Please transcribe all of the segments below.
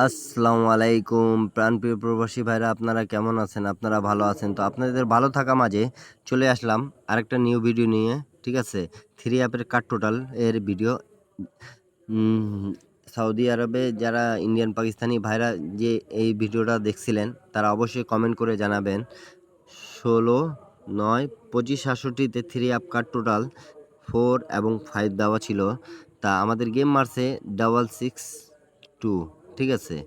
আসসালামু আলাইকুম প্রাণপ্রিয় প্রবাসী ভাইরা, আপনারা কেমন আছেন? আপনারা ভালো আছেন তো? আপনাদের ভালো থাকা মাঝে চলে আসলাম আরেকটা নিউ ভিডিও নিয়ে। ঠিক আছে, থ্রি অ্যাপের কাট টোটাল এর ভিডিও। উম, সৌদি আরবে যারা ইন্ডিয়ান পাকিস্তানি ভাইরা যে এই ভিডিওটা দেখছিলেন, তারা অবশ্যই কমেন্ট করে জানাবেন 16/9/25/67-তে থ্রি অ্যাপ কাট টোটাল 4 এবং 5 দেওয়া ছিল। তা আমাদের গেম মারছে 662। ঠিক আছে,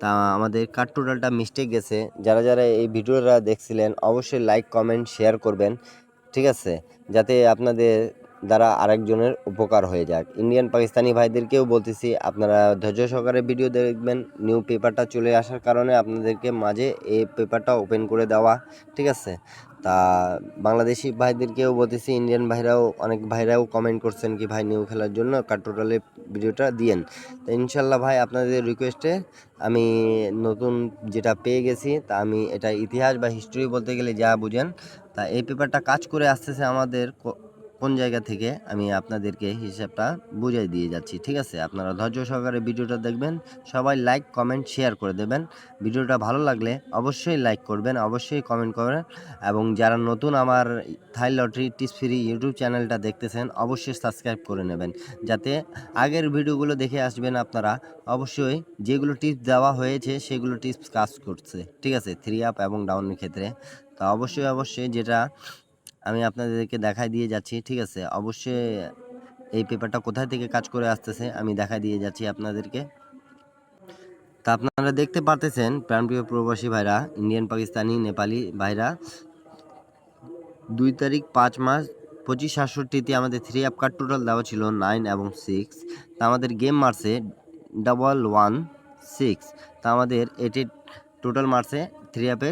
তা আমাদের কাট টোটালটা মিস্টেক গেছে। যারা যারা এই ভিডিওটা দেখছিলেন অবশ্যই লাইক কমেন্ট শেয়ার করবেন। ঠিক আছে, যাতে আপনাদের দ্বারা আরেকজনের উপকার হয়ে যাক। ইন্ডিয়ান পাকিস্তানি ভাইদেরকেও বলতেছি, আপনারা ধৈর্য সহকারে ভিডিও দেখবেন। নিউ পেপারটা চলে আসার কারণে আপনাদেরকে মাঝে এই পেপারটা ওপেন করে দেওয়া। ঠিক আছে, তা বাংলাদেশি ভাইদেরকেও বলতেছি, ইন্ডিয়ান ভাইরাও অনেক ভাইরাও কমেন্ট করছেন কি ভাই নিউ খেলার জন্য কাট টোটালে ভিডিওটা দিয়েন। তো ইনশাল্লাহ ভাই, আপনাদের রিকোয়েস্টে আমি নতুন যেটা পেয়ে গেছি, তা আমি এটা ইতিহাস বা হিস্ট্রি বলতে গেলে যা বুঝেন, তা এই পেপারটা কাজ করে আসতেছে আমাদের কোন জায়গা থেকে, আমি আপনাদেরকে হিসাবটা বুঝাই দিয়ে যাচ্ছি। ঠিক আছে, আপনারা ধৈর্য সহকারে ভিডিওটা দেখবেন। সবাই লাইক কমেন্ট শেয়ার করে দেবেন। ভিডিওটা ভালো লাগলে অবশ্যই লাইক করবেন, অবশ্যই কমেন্ট করবেন। এবং যারা নতুন আমার থাই লটারি টিপস ফ্রি ইউটিউব চ্যানেলটা দেখতেছেন, অবশ্যই সাবস্ক্রাইব করে নেবেন, যাতে আগের ভিডিওগুলো দেখে আসবেন আপনারা। অবশ্যই যেগুলো টিপস দেওয়া হয়েছে সেগুলো টিপস কাজ করছে। ঠিক আছে, থ্রি আপ এবং ডাউনের ক্ষেত্রে। তা অবশ্যই যেটা আমি আপনাদেরকে দেখাই দিয়ে যাচ্ছি। ঠিক আছে, অবশ্যই এই পেপারটা কোথায় থেকে কাজ করে আসতেছে আমি দেখাই দিয়ে যাচ্ছি আপনাদেরকে। তা আপনারা দেখতে পারতেছেন প্রাণপ্রিয় প্রবাসী ভাইরা, ইন্ডিয়ান পাকিস্তানি নেপালি ভাইরা, 2 তারিখ 5 মাস 25/67-তে আমাদের থ্রি আপ কার্ড টোটাল দেওয়া ছিল 9 এবং 6। তা আমাদের গেম মারছে 116। তা আমাদের এটি টোটাল মারছে থ্রি আপে,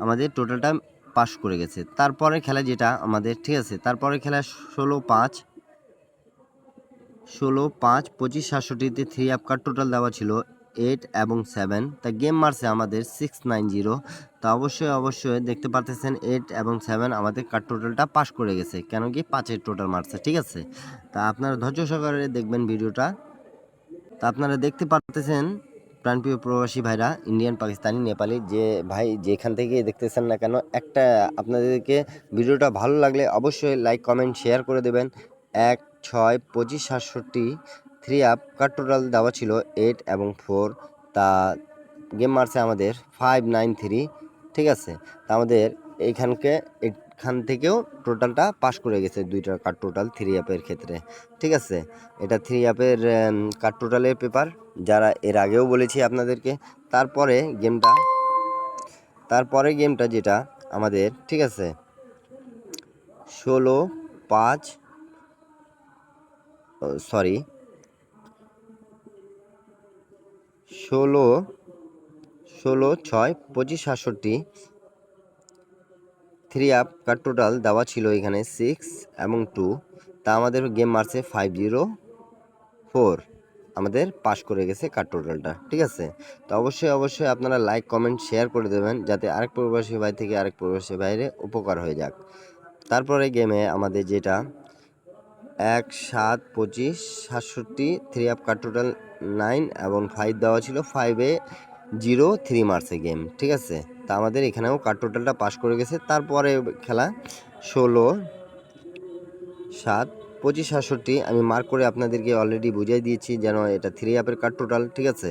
আমাদের টোটালটা পাস করে গেছে। তারপরে খেলা যেটা আমাদের, ঠিক আছে, তারপরে খেলা 16/5/25/67-তে থ্রি আপ কার্ড টোটাল দেওয়া ছিল 8 এবং 7। তা গেম মারছে আমাদের 690। তা অবশ্যই দেখতে পারতেছেন 8 এবং 7 আমাদের কার্ড টোটালটা পাস করে গেছে, কেন কি 5-এর টোটাল মারছে। ঠিক আছে, তা আপনারা ধৈর্য সহকারে দেখবেন ভিডিওটা। তা আপনারা দেখতে পারতেছেন প্রাণপ্রিয় প্রবাসী ভাইরা, ইন্ডিয়ান পাকিস্তানি নেপালি যে ভাই যেখান থেকে দেখতেছেন না কেন, একটা আপনাদেরকে ভিডিওটা ভালো লাগলে অবশ্যই লাইক কমেন্ট শেয়ার করে দেবেন। 1/6/25/67 থ্রি আপ কাট টোটাল দেওয়া ছিল 8 এবং 4। তা গেম মারছে আমাদের 593। ঠিক আছে, তা আমাদের এখান থেকেও টোটালটা পাস করে গেছে, দুইটা কাট টোটাল থ্রি অ্যাপের ক্ষেত্রে। ঠিক আছে, এটা থ্রি অ্যাপের কাট টোটালের পেপার, যারা এর আগেও বলেছি আপনাদেরকে। তারপরে গেমটা যেটা আমাদের, ঠিক আছে, 16/5 সরি 16/6/25/67 থ্রি আপ কাট টোটাল দেওয়া ছিল এখানে 6 এবং 2। তা আমাদের গেম মারছে 504, আমাদের পাস করে গেছে কাট টোটালটা। ঠিক আছে, তো অবশ্যই আপনারা লাইক কমেন্ট শেয়ার করে দেবেন, যাতে আরেক প্রবাসী ভাই থেকে আরেক প্রবাসী ভাইয়ের উপকার হয়ে যাক। তারপরে গেমে আমাদের যেটা 1/7/25/67 থ্রি আপ কাট টোটাল 9 এবং 5 দেওয়া ছিল, 5-0 3 মারছে গেম। ঠিক আছে, তা আমাদের এখানেও কাট টোটালটা পাস করে গেছে। তারপরে খেলা 16/7/25/67 আমি মার্ক করে আপনাদেরকে অলরেডি বুঝিয়ে দিয়েছি, যেন এটা থ্রি আপের কাট টোটাল। ঠিক আছে,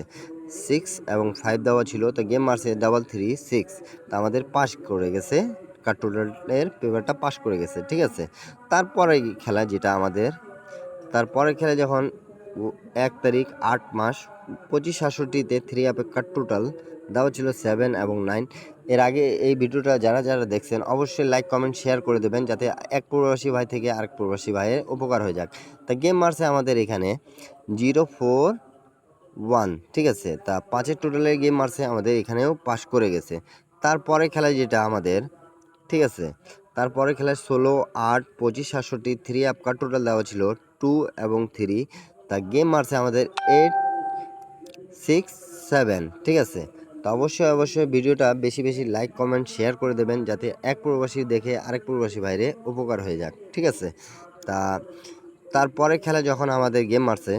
6 এবং 5 দেওয়া ছিল, তো গেম মারছে 336। তা আমাদের পাস করে গেছে, কাট টোটালের পেপারটা পাস করে গেছে। ঠিক আছে, তারপরে খেলা যেটা আমাদের, তারপরে খেলা যখন 1 তারিখ 8 মাস 25/67-তে থ্রি আপের কাট টোটাল দেওয়া ছিল 7 এবং 9। এর আগে এই ভিডিওটা যারা যারা দেখছেন অবশ্যই লাইক কমেন্ট শেয়ার করে দেবেন, যাতে এক প্রবাসী ভাই থেকে আরেক প্রবাসী ভাইয়ের উপকার হয়ে যাক। তা গেম মারছে আমাদের এখানে 041। ঠিক আছে, তা 5-এর টোটালের গেম মারছে আমাদের এখানেও পাস করে গেছে। তারপরে খেলা যেটা আমাদের, ঠিক আছে, তারপরে খেলায় 16/8/25/67 থ্রি আপ কাট টোটাল দেওয়া ছিল 2 এবং 3। তা গেম মারছে আমাদের 8-6-7। ঠিক আছে, তো অবশ্যই ভিডিওটা বেশি লাইক কমেন্ট শেয়ার করে দেবেন, যাতে এক প্রবাসী দেখে আরেক প্রবাসী বাইরে উপকার হয়ে যাক। ঠিক আছে, তা তারপরে খেলা যখন আমাদের গেম মারছে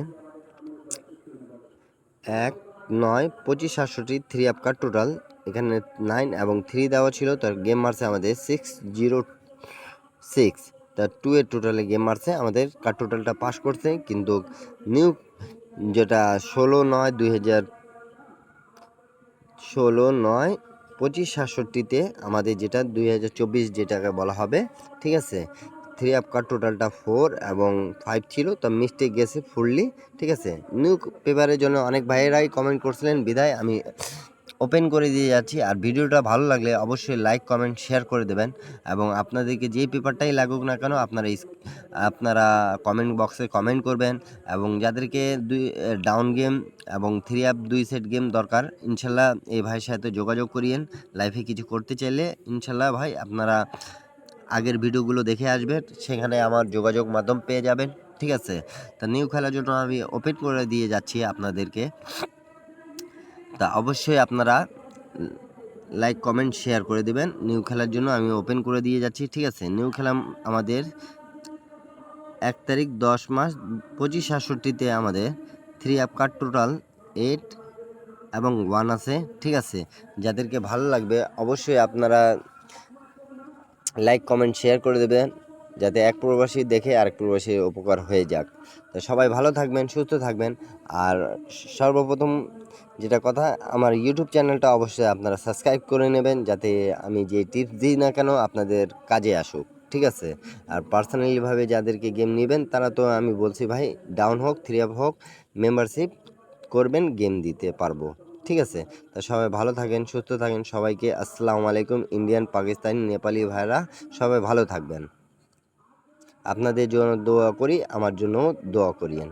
9 25 67 3 আপ কার্ড টোটাল, এখানে 9 এবং 3 দেওয়া ছিল, তার গেম মারছে আমাদের 606, তার 2 এর টোটালে গেম মারছে, আমাদের কার্ড টোটালটা পাস করছে। কিন্তু নিউ যেটা 16/9/2016 আমাদের যেটা 2024 যেটাকে বলা হবে, ঠিক আছে। 3 আপ কার্ড টোটালটা 4 এবং 5 ছিল, তো মিস্টেক গেছে ফুললি, ঠিক আছে। নিউ পেপারের জন্য অনেক ভাইয়েরাই কমেন্ট করছিলেন, বিধায় আমি ওপেন করে দিয়ে যাচ্ছি। আর ভিডিওটা ভালো লাগলে অবশ্যই লাইক কমেন্ট শেয়ার করে দেবেন, এবং আপনাদেরকে যে পেপারটাই লাগুক না কেন আপনারা কমেন্ট বক্সে কমেন্ট করবেন। এবং যাদেরকে ডাউন গেম এবং 3 আপ 2 সেট গেম দরকার, ইনশাল্লাহ এই ভাইয়ের সাথে যোগাযোগ করিয়েন। লাইফে কিছু করতে চাইলে ইনশাল্লাহ ভাই আপনারা আগের ভিডিওগুলো দেখে আসবেন, সেখানে আমার যোগাযোগ মাধ্যম পেয়ে যাবেন, ঠিক আছে। তা নিউ খেলার জন্য আমি ওপেন করে দিয়ে যাচ্ছি আপনাদেরকে, তা অবশ্যই আপনারা লাইক কমেন্ট শেয়ার করে দেবেন। নিউ খেলার জন্য আমি ওপেন করে দিয়ে যাচ্ছি, ঠিক আছে। নিউ খেলা আমাদের 1 তারিখ 10 মাস 25/67 আমাদের 3 আপ কার্ড টোটাল 8 এবং 1 আছে, ঠিক আছে। যাদেরকে ভালো লাগবে অবশ্যই আপনারা লাইক কমেন্ট শেয়ার করে দেবেন, যাতে এক প্রবাসী দেখে আরেক প্রবাসীর উপকার হয়ে যাক। তো সবাই ভালো থাকবেন, সুস্থ থাকবেন। আর সর্বপ্রথম যেটা কথা, আমার ইউটিউব চ্যানেলটা অবশ্যই আপনারা সাবস্ক্রাইব করে নেবেন, যাতে আমি যে টিপস দিই না কেন আপনাদের কাজে আসুক, ঠিক আছে। আর পার্সোনালিভাবে যাদেরকে গেম নেবেন তারা তো আমি বলছি ভাই, ডাউন হোক 3 আপ হোক, মেম্বারশিপ করবেন, গেম দিতে পারবো, ঠিক আছে। তা সবাই ভালো থাকেন, সুস্থ থাকেন। সবাইকে আসসালামু আলাইকুম। ইন্ডিয়ান, পাকিস্তানি, নেপালি ভাইরা সবাই ভালো থাকবেন। আপনাদের জন্য দোয়া করি, আমার জন্য দোয়া করিয়েন।